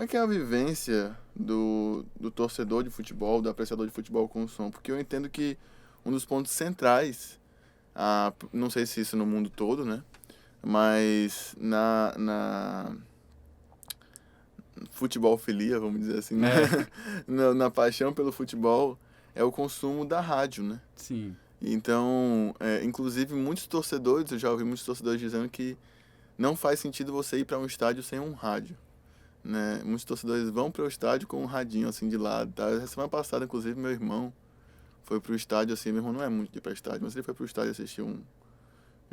é que é a vivência do torcedor de futebol, do apreciador de futebol com o som? Porque eu entendo que um dos pontos centrais, não sei se isso no mundo todo, né? Mas na futebolfilia, vamos dizer assim, né? Na paixão pelo futebol, é o consumo da rádio, né? Sim. Então, inclusive muitos torcedores, eu já ouvi muitos torcedores dizendo que não faz sentido você ir para um estádio sem um rádio, né? Muitos torcedores vão para o estádio com um radinho assim de lado, tá? A semana passada, inclusive, meu irmão foi pro estádio, assim, meu irmão não é muito de ir pra estádio, mas ele foi pro estádio assistir um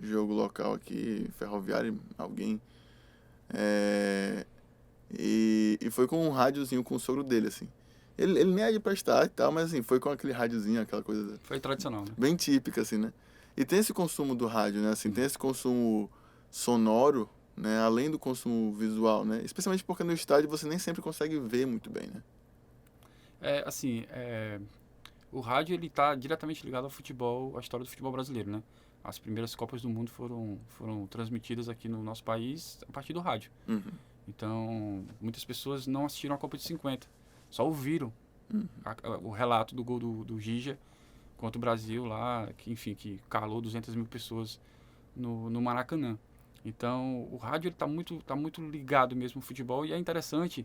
jogo local aqui, Ferroviário, alguém, e foi com um rádiozinho com o sogro dele, assim. Ele nem é de pra estádio e tal, mas assim, foi com aquele rádiozinho, aquela coisa Foi tradicional, né? bem típica, assim, né? E tem esse consumo do rádio, né? Assim, tem esse consumo sonoro, né? Além do consumo visual, né? Especialmente porque no estádio você nem sempre consegue ver muito bem, né? O rádio ele está diretamente ligado ao futebol, à história do futebol brasileiro, né? As primeiras Copas do Mundo foram transmitidas aqui no nosso país a partir do rádio. Uhum. Então, muitas pessoas não assistiram a Copa de 50, só ouviram o relato do gol do Gija contra o Brasil lá, que calou 200 mil pessoas no Maracanã. Então, o rádio ele tá muito ligado mesmo ao futebol e é interessante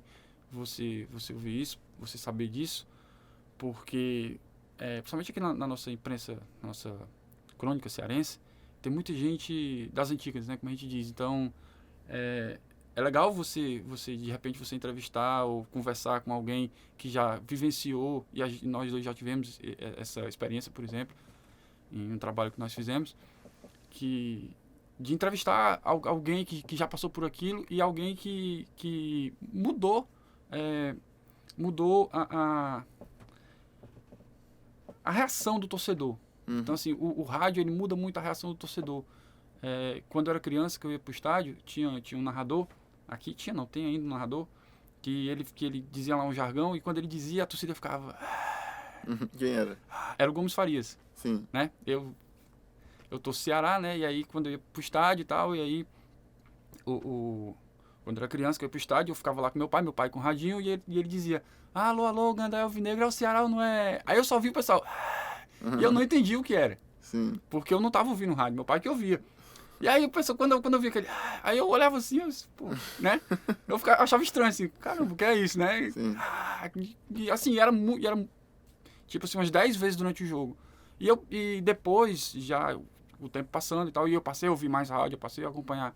você ouvir isso, você saber disso, porque, principalmente aqui na nossa imprensa, nossa crônica cearense, tem muita gente das antigas, né, como a gente diz. Então, é legal você de repente, você entrevistar ou conversar com alguém que já vivenciou, e nós dois já tivemos essa experiência, por exemplo, em um trabalho que nós fizemos, de entrevistar alguém que já passou por aquilo e alguém que mudou a reação do torcedor. Então, assim, o rádio ele muda muito a reação do torcedor. Quando eu era criança, que eu ia pro estádio, tinha um narrador, tem ainda um narrador, que ele dizia lá um jargão, e quando ele dizia, a torcida ficava... Quem era? Era o Gomes Farias. Sim. Né? Eu tô Ceará, né? E aí, quando eu ia pro estádio e tal, e aí, quando eu era criança, que eu ia pro estádio, eu ficava lá com meu pai com o radinho, e ele dizia, alô, Gandaia Alvinegro, é o Ceará ou não é? Aí eu só vi o pessoal, e eu não entendi o que era. Sim. Porque eu não tava ouvindo rádio, meu pai que ouvia. E aí, o pessoal, quando eu vi aquele... Aí eu olhava assim, né? Eu achava estranho, assim, caramba, o que é isso, né? Sim. E assim, era tipo assim, umas 10 vezes durante o jogo. E depois, já o tempo passando e tal, e eu passei a ouvir mais rádio, eu passei a acompanhar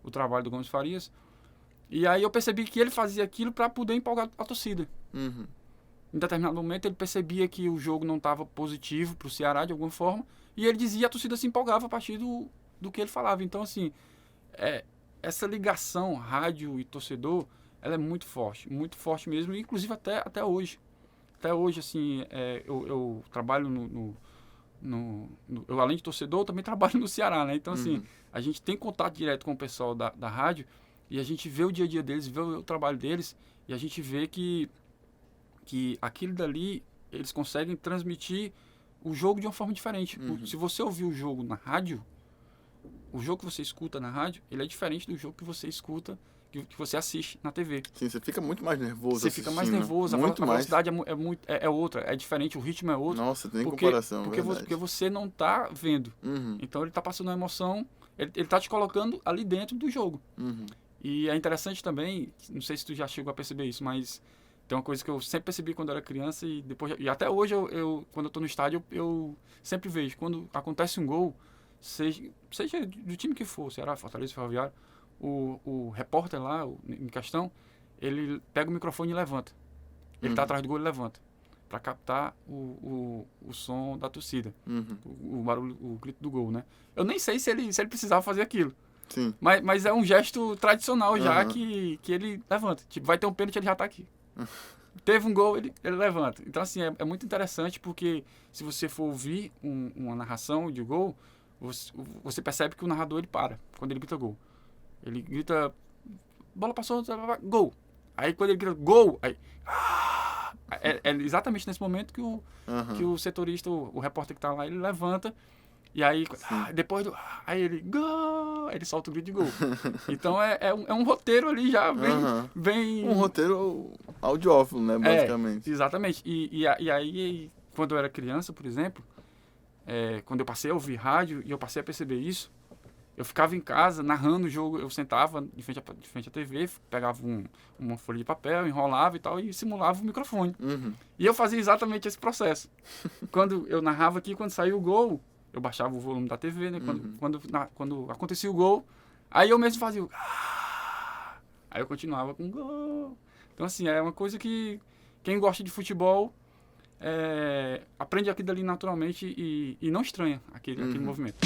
o trabalho do Gomes Farias. E aí eu percebi que ele fazia aquilo para poder empolgar a torcida. Uhum. Em determinado momento ele percebia que o jogo não estava positivo para o Ceará de alguma forma, e ele dizia, a torcida se empolgava a partir do que ele falava. Então, assim, essa ligação rádio e torcedor, ela é muito forte mesmo, inclusive até hoje. Até hoje, assim, eu trabalho eu, além de torcedor, eu também trabalho no Ceará, né? Então, assim, a gente tem contato direto com o pessoal da rádio, e a gente vê o dia a dia deles, vê o trabalho deles, e a gente vê que aquilo dali, eles conseguem transmitir o jogo de uma forma diferente. Se você ouvir o jogo na rádio, o jogo que você escuta na rádio, ele é diferente do jogo que você escuta, que você assiste na TV. Sim, você fica muito mais nervoso. Você fica mais nervoso, muito a velocidade é outra, é diferente, o ritmo é outro. Nossa, tem comparação, porque você não está vendo. Então ele está passando uma emoção, ele está te colocando ali dentro do jogo. E é interessante também, não sei se tu já chegou a perceber isso, mas tem uma coisa que eu sempre percebi quando eu era criança e até hoje, quando eu estou no estádio, eu sempre vejo, quando acontece um gol, seja do time que for, Ceará, Fortaleza, Ferroviário, o repórter lá, em questão, ele pega o microfone e levanta. Ele está atrás do gol e levanta, para captar o som da torcida, o barulho, o grito do gol, né? Eu nem sei se ele precisava fazer aquilo. Sim. Mas é um gesto tradicional já que ele levanta. Tipo, vai ter um pênalti, ele já está aqui. Teve um gol, ele levanta. Então, assim, é muito interessante, porque se você for ouvir uma narração de gol, você percebe que o narrador ele para quando ele grita gol. Ele grita, bola passou, gol. Aí quando ele grita gol, aí... É exatamente nesse momento que o setorista, o repórter que está lá, ele levanta E aí, depois do... Aí ele, gol! Aí ele solta o grito de gol. Então é um roteiro ali já bem... Um roteiro audiófilo, né, basicamente. Exatamente. E aí, quando eu era criança, por exemplo, quando eu passei a ouvir rádio e eu passei a perceber isso, eu ficava em casa narrando o jogo, eu sentava de frente à TV, pegava uma folha de papel, enrolava e tal, e simulava o microfone. E eu fazia exatamente esse processo. Quando eu narrava aqui, quando saiu o gol, eu baixava o volume da TV, né? Quando acontecia o gol, aí eu mesmo fazia o... Aí eu continuava com gol. Então, assim, é uma coisa que quem gosta de futebol aprende aquilo ali naturalmente e não estranha aquele movimento.